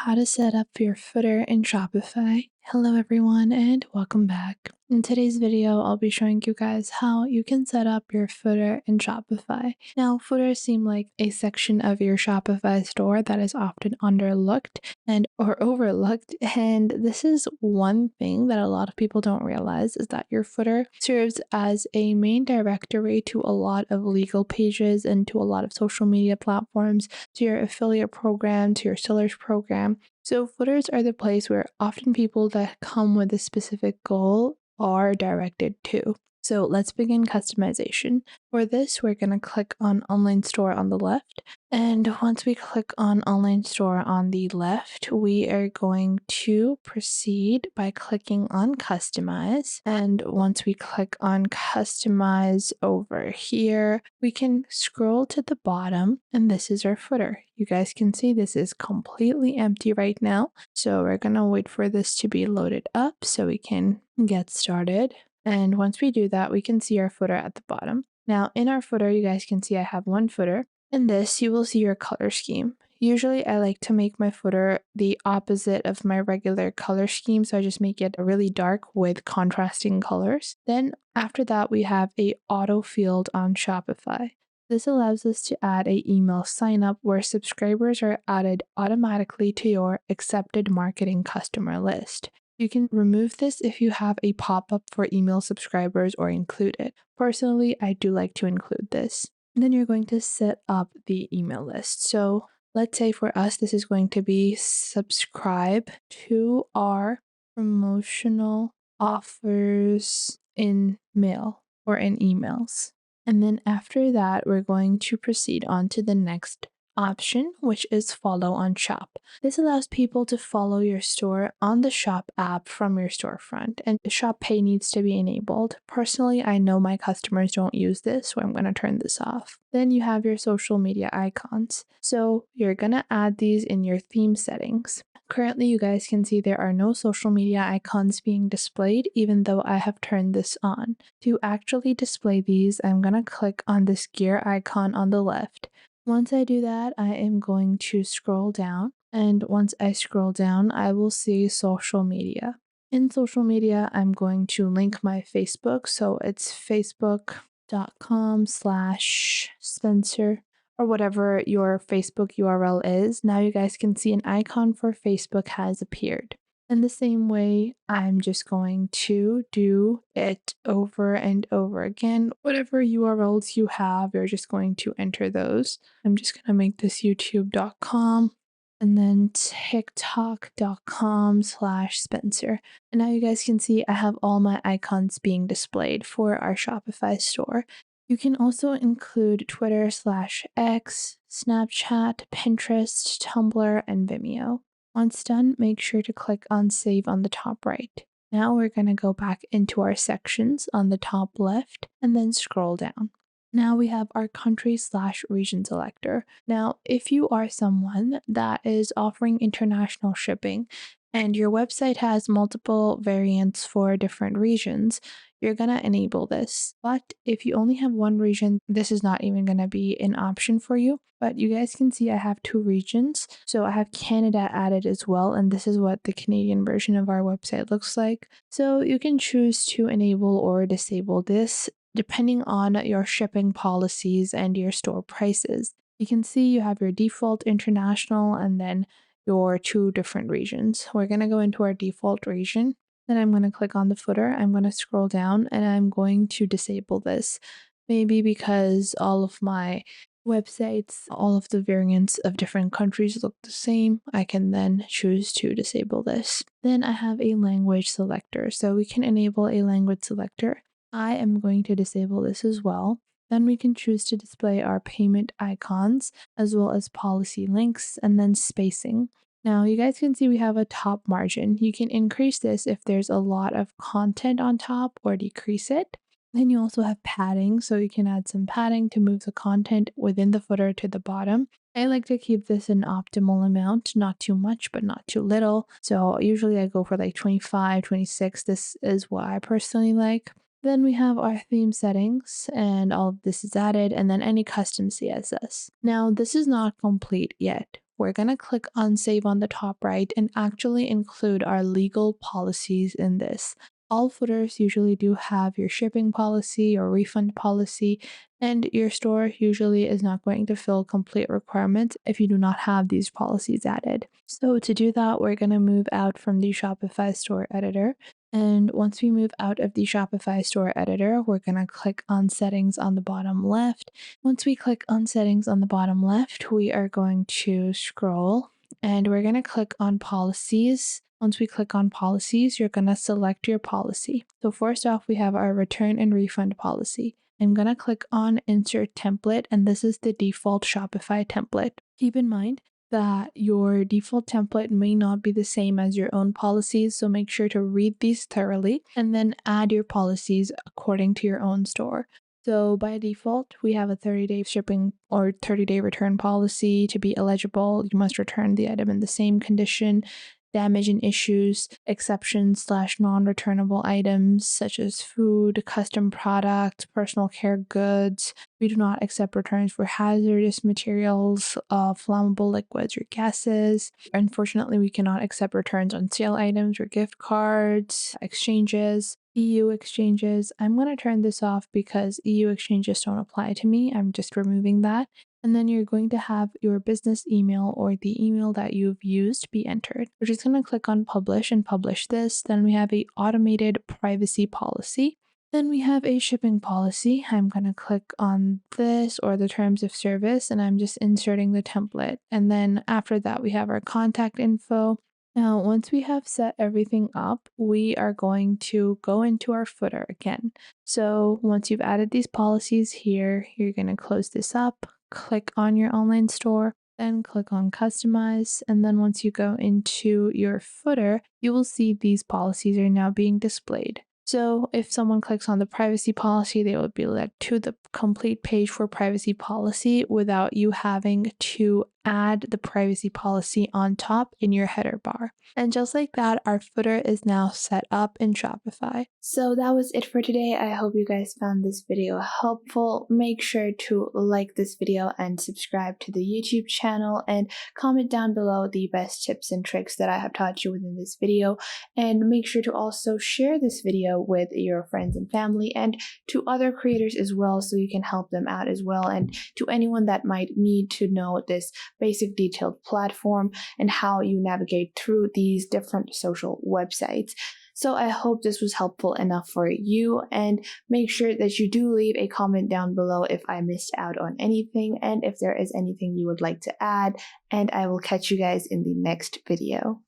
How to set up your footer in Shopify. Hello everyone and welcome back. In today's video, I'll be showing you guys how you can set up your footer in Shopify. Now, footers seem like a section of your Shopify store that is often underlooked and or overlooked, and this is one thing that a lot of people don't realize is that your footer serves as a main directory to a lot of legal pages and to a lot of social media platforms, to your affiliate program, to your sellers program. So footers are the place where often people that come with a specific goal are directed to. So let's begin customization. For this, we're going to click on Online Store on the left. And once we click on Online Store on the left, we are going to proceed by clicking on Customize. And once we click on Customize over here, we can scroll to the bottom, and this is our footer. You guys can see this is completely empty right now. So we're going to wait for this to be loaded up so we can get started. And once we do that, we can see our footer at the bottom. Now in our footer, you guys can see I have one footer. In this, you will see your color scheme. Usually I like to make my footer the opposite of my regular color scheme, so I just make it really dark with contrasting colors. Then after that, we have a auto field on Shopify. This allows us to add an email sign up where subscribers are added automatically to your accepted marketing customer list. You can remove this if you have a pop-up for email subscribers or include it. Personally, I do like to include this. And then you're going to set up the email list. So let's say for us, this is going to be subscribe to our promotional offers in mail or in emails. And then after that, we're going to proceed on to the next option, which is follow on shop. This allows people to follow your store on the shop app from your storefront, and shop pay needs to be enabled. Personally, I know my customers don't use this, so I'm going to turn this off. Then you have your social media icons. So you're going to add these in your theme settings. Currently, you guys can see there are no social media icons being displayed, even though I have turned this on. To actually display these, I'm going to click on this gear icon on the left. Once I do that, I am going to scroll down, and once I scroll down, I will see social media. In social media, I'm going to link my Facebook, so it's facebook.com/Spencer or whatever your Facebook URL is. Now you guys can see an icon for Facebook has appeared. In the same way, I'm just going to do it over and over again. Whatever URLs you have, you're just going to enter those. I'm just going to make this youtube.com and then tiktok.com/Spencer. And now you guys can see I have all my icons being displayed for our Shopify store. You can also include Twitter/X, Snapchat, Pinterest, Tumblr, and Vimeo. Once done, make sure to click on Save on the top right. Now we're going to go back into our sections on the top left and then scroll down. Now we have our country/region selector. Now, if you are someone that is offering international shipping and your website has multiple variants for different regions, you're going to enable this. But if you only have one region, this is not even going to be an option for you. But you guys can see I have two regions. So I have Canada added as well, and this is what the Canadian version of our website looks like. So you can choose to enable or disable this depending on your shipping policies and your store prices. You can see you have your default international and then your two different regions. We're going to go into our default region. Then I'm going to click on the footer. I'm going to scroll down and I'm going to disable this. Maybe because all of my websites, all of the variants of different countries look the same, I can then choose to disable this. Then I have a language selector. So we can enable a language selector. I am going to disable this as well. Then we can choose to display our payment icons as well as policy links and then spacing. Now you guys can see we have a top margin. You can increase this if there's a lot of content on top or decrease it. Then you also have padding, so you can add some padding to move the content within the footer to the bottom. I like to keep this an optimal amount, not too much, but not too little. So usually I go for like 25, 26. This is what I personally like. Then we have our theme settings and all of this is added, and then any custom CSS. Now this is not complete yet. we're going to click on save on the top right and actually include our legal policies in this. All footers usually do have your shipping policy or refund policy, and your store usually is not going to fill complete requirements if you do not have these policies added. So to do that, we're going to move out from the Shopify store editor. And once we move out of the Shopify store editor, we're going to click on settings on the bottom left. Once we click on settings on the bottom left, we are going to scroll and we're going to click on policies. Once we click on policies, you're going to select your policy. So first off, we have our return and refund policy. I'm going to click on insert template, and this is the default Shopify template. Keep in mind that your default template may not be the same as your own policies, so make sure to read these thoroughly and then add your policies according to your own store. So by default, we have a 30-day shipping or 30-day return policy. To be eligible, you must return the item in the same condition. Damage and issues, exceptions / non-returnable items such as food, custom products, personal care goods. We do not accept returns for hazardous materials, flammable liquids or gases. Unfortunately, we cannot accept returns on sale items or gift cards, exchanges. EU exchanges. I'm going to turn this off because EU exchanges don't apply to me. I'm just removing that. And then you're going to have your business email or the email that you've used be entered. We're just going to click on publish and publish this. Then we have a automated privacy policy. Then we have a shipping policy. I'm going to click on this or the terms of service, and I'm just inserting the template. And then after that, we have our contact info. Now, once we have set everything up, we are going to go into our footer again. So once you've added these policies here, you're going to close this up, click on your online store, then click on customize. And then once you go into your footer, you will see these policies are now being displayed. So if someone clicks on the privacy policy, they will be led to the complete page for privacy policy without you having to add the privacy policy on top in your header bar. And just like that, our footer is now set up in Shopify. So that was it for today. I hope you guys found this video helpful. Make sure to like this video and subscribe to the YouTube channel and comment down below the best tips and tricks that I have taught you within this video. And make sure to also share this video with your friends and family and to other creators as well, so you can help them out as well, and to anyone that might need to know this basic detailed platform and how you navigate through these different social websites. So I hope this was helpful enough for you, and make sure that you do leave a comment down below if I missed out on anything and if there is anything you would like to add, and I will catch you guys in the next video.